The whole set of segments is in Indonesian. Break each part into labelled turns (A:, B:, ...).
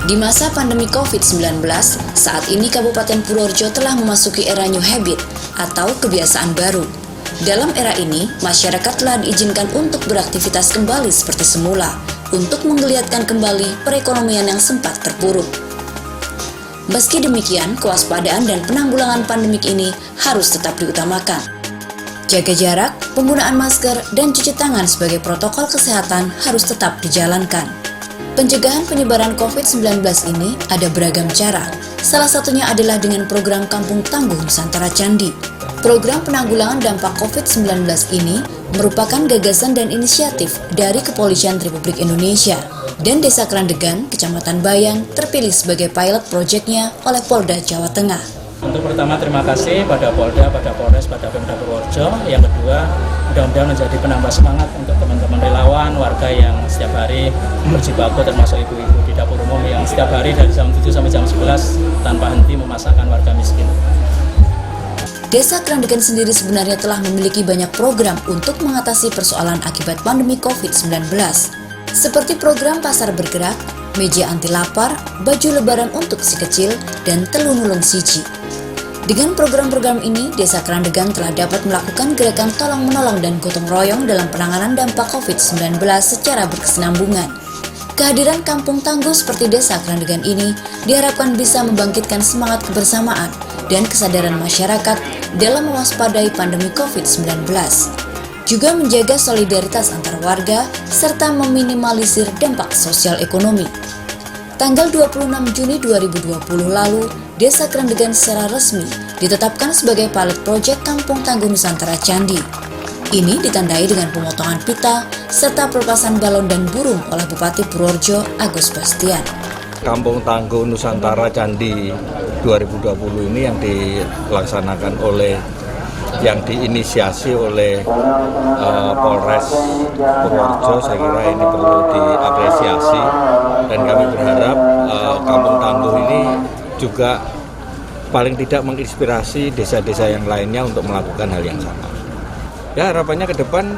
A: Di masa pandemi COVID-19, saat ini Kabupaten Purworejo telah memasuki era new habit atau kebiasaan baru. Dalam era ini, masyarakat telah diizinkan untuk beraktivitas kembali seperti semula, untuk menggeliatkan kembali perekonomian yang sempat terpuruk. Meski demikian, kewaspadaan dan penanggulangan pandemik ini harus tetap diutamakan. Jaga jarak, penggunaan masker, dan cuci tangan sebagai protokol kesehatan harus tetap dijalankan. Pencegahan penyebaran COVID-19 ini ada beragam cara. Salah satunya adalah dengan program Kampung Tangguh Nusantara Candi. Program penanggulangan dampak COVID-19 ini merupakan gagasan dan inisiatif dari Kepolisian Republik Indonesia. Dan Desa Krandegan, Kecamatan Bayang, terpilih sebagai pilot proyeknya oleh Polda Jawa Tengah.
B: Untuk pertama, terima kasih pada Polda, pada Polres, pada Pemda Purworejo. Yang kedua, mudah-mudahan menjadi penambah semangat untuk teman-teman relawan, warga yang setiap hari berjibaku, termasuk ibu-ibu di dapur umum yang setiap hari dari jam 7 sampai jam 11 tanpa henti memasakkan warga miskin.
A: Desa Krandegan sendiri sebenarnya telah memiliki banyak program untuk mengatasi persoalan akibat pandemi COVID-19. Seperti program Pasar Bergerak, meja anti lapar, baju lebaran untuk si kecil, dan telu nulung siji. Dengan program-program ini, Desa Krandegan telah dapat melakukan gerakan tolong-menolong dan gotong royong dalam penanganan dampak COVID-19 secara berkesinambungan. Kehadiran kampung tangguh seperti Desa Krandegan ini diharapkan bisa membangkitkan semangat kebersamaan dan kesadaran masyarakat dalam mewaspadai pandemi COVID-19. Juga menjaga solidaritas antar warga serta meminimalisir dampak sosial ekonomi. Tanggal 26 Juni 2020 lalu, Desa Krandegan secara resmi ditetapkan sebagai pilot project Kampung Tangguh Nusantara Candi. Ini ditandai dengan pemotongan pita serta pelepasan balon dan burung oleh Bupati Purworejo Agus Bastian.
C: Kampung Tangguh Nusantara Candi 2020 ini yang dilaksanakan yang diinisiasi oleh Polres Purworejo, saya kira ini perlu diapresiasi dan kami berharap Kampung Tangguh ini juga paling tidak menginspirasi desa-desa yang lainnya untuk melakukan hal yang sama. Ya, harapannya ke depan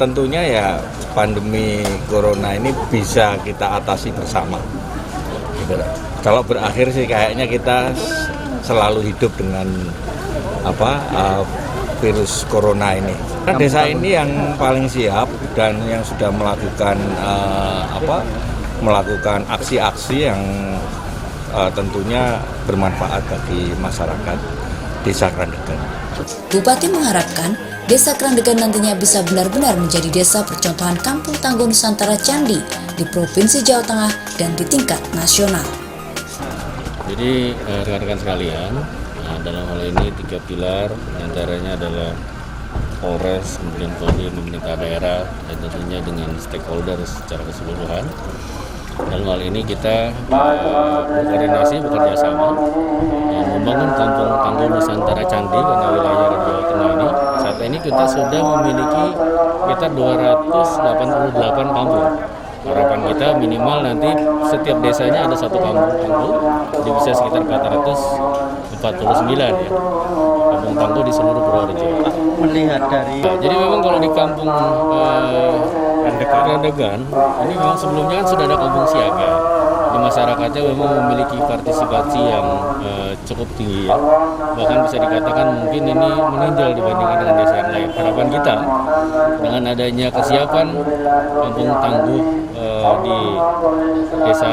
C: tentunya ya pandemi corona ini bisa kita atasi bersama. Gitu. Kalau berakhir sih kayaknya kita selalu hidup dengan virus corona ini. Desa ini yang paling siap dan yang sudah melakukan aksi-aksi yang tentunya bermanfaat bagi masyarakat Desa Krandegan.
A: Bupati mengharapkan Desa Krandegan nantinya bisa benar-benar menjadi desa percontohan Kampung Tangguh Nusantara Candi di Provinsi Jawa Tengah dan di tingkat nasional.
D: Jadi rekan-rekan sekalian, dalam hal ini 3 pilar, antaranya adalah Polres, kemudian Polri, pemerintah daerah, dan tentunya dengan stakeholder secara keseluruhan. Dalam hal ini kita berkoordinasi, bekerja sama membangun Kampung Tangguh Nusantara Candi karena wilayah Jawa Tengah ini. Saat ini kita sudah memiliki sekitar 288 kampung. Harapan kita minimal nanti setiap desanya ada satu kampung tangguh, jadi bisa sekitar 449 ya. Kampung tangguh di seluruh Purworejo.
B: Melihat dari
D: Jadi memang kalau di kampung Krandegan ini memang sebelumnya kan sudah ada kampung siaga. Di masyarakatnya memang memiliki partisipasi yang cukup tinggi ya. Bahkan bisa dikatakan mungkin ini menonjol dibandingkan dengan desa yang lain. Harapan kita dengan adanya kesiapan kampung tangguh di Desa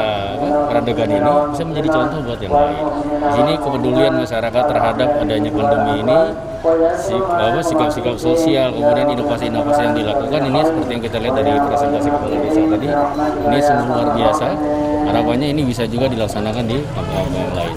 D: Krandegan ini bisa menjadi contoh buat yang lain. Di sini kepedulian masyarakat terhadap adanya pandemi ini, sikap-sikap sosial, kemudian inovasi-inovasi yang dilakukan ini seperti yang kita lihat dari presentasi kepala desa tadi, ini sungguh luar biasa. Harapannya ini bisa juga dilaksanakan di kampung-kampung yang lain.